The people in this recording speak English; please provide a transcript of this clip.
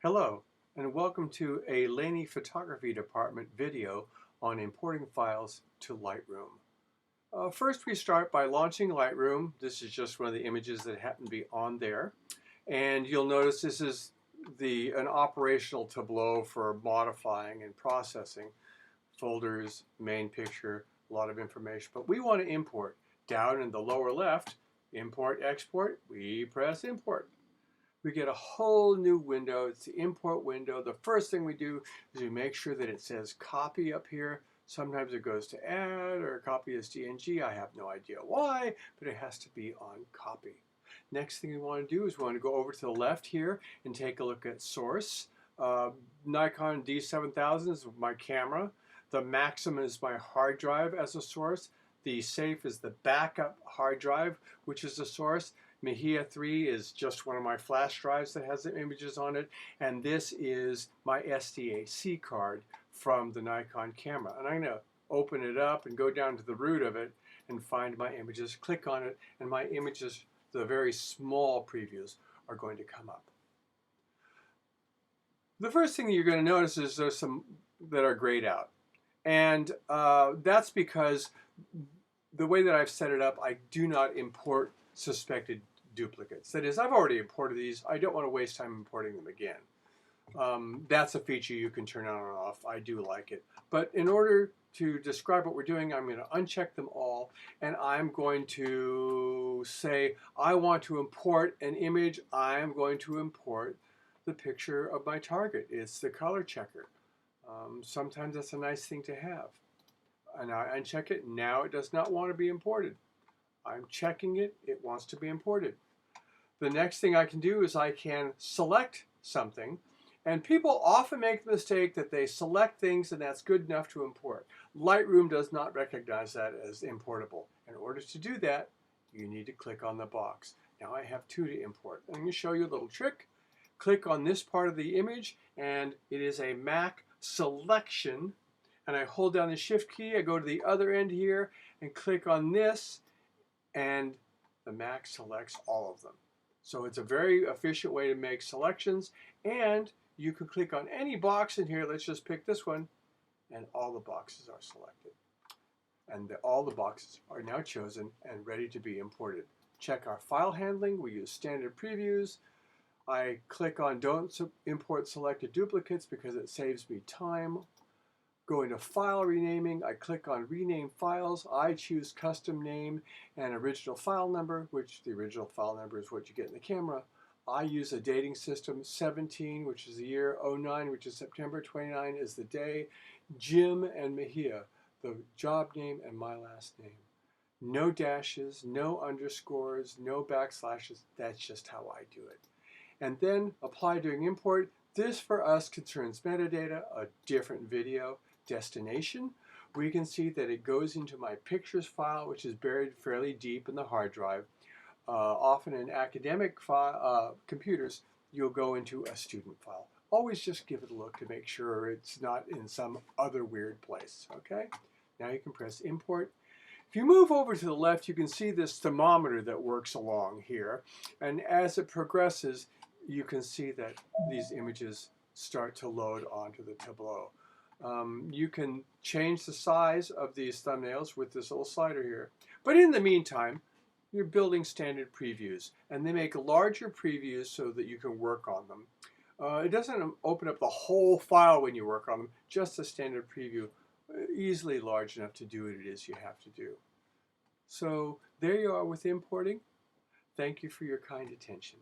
Hello, and welcome to a Laney Photography Department video on importing files to Lightroom. First, we start by launching Lightroom. This is just one of the images that happen to be on there. And you'll notice this is an operational tableau for modifying and processing folders, main picture, a lot of information. But we want to import. Down in the lower left, import, export, we press import. We get a whole new window. It's the import window. The first thing we do is we make sure that it says copy up here. Sometimes it goes to add or copy as DNG. I have no idea why, but it has to be on copy. Next thing we want to do is we want to go over to the left here and take a look at source. Nikon D7000 is my camera. The Maxim is my hard drive as a source. The Safe is the backup hard drive, which is the source. Mejia 3 is just one of my flash drives that has the images on it, and this is my SDAC card from the Nikon camera. And I'm going to open it up and go down to the root of it and find my images, click on it, and my images, the very small previews, are going to come up. The first thing you're going to notice is there's some that are grayed out, and that's because the way that I've set it up, I do not import suspected duplicates. That is, I've already imported these. I don't want to waste time importing them again. That's a feature you can turn on or off. I do like it. But in order to describe what we're doing, I'm going to uncheck them all, and I'm going to say I want to import an image. I'm going to import the picture of my target. It's the color checker. Sometimes that's a nice thing to have. And I uncheck it. Now it does not want to be imported. I'm checking it. It wants to be imported. The next thing I can do is I can select something. And people often make the mistake that they select things and that's good enough to import. Lightroom does not recognize that as importable. In order to do that, you need to click on the box. Now I have two to import. I'm going to show you a little trick. Click on this part of the image, and it is a Mac selection. And I hold down the Shift key. I go to the other end here and click on this, and the Mac selects all of them. So it's a very efficient way to make selections, and you can click on any box in here. Let's just pick this one, and all the boxes are selected. And all the boxes are now chosen and ready to be imported. Check our file handling. We use standard previews. I click on Don't Import Selected Duplicates because it saves me time. Go into File Renaming, I click on Rename Files, I choose Custom Name and Original File Number, which the original file number is what you get in the camera. I use a dating system, 17, which is the year, 09, which is September, 29 is the day, Jim and Mejia, the job name and my last name. No dashes, no underscores, no backslashes, that's just how I do it. And then apply during import. This for us concerns metadata, a different video. Destination, we can see that it goes into my pictures file, which is buried fairly deep in the hard drive. Often in academic computers, you'll go into a student file. Always just give it a look to make sure it's not in some other weird place. Okay, now you can press import. If you move over to the left, you can see this thermometer that works along here, and as it progresses, you can see that these images start to load onto the tableau. You can change the size of these thumbnails with this little slider here. But in the meantime, you're building standard previews, and they make larger previews so that you can work on them. It doesn't open up the whole file when you work on them, just a standard preview, easily large enough to do what it is you have to do. So there you are with importing. Thank you for your kind attention.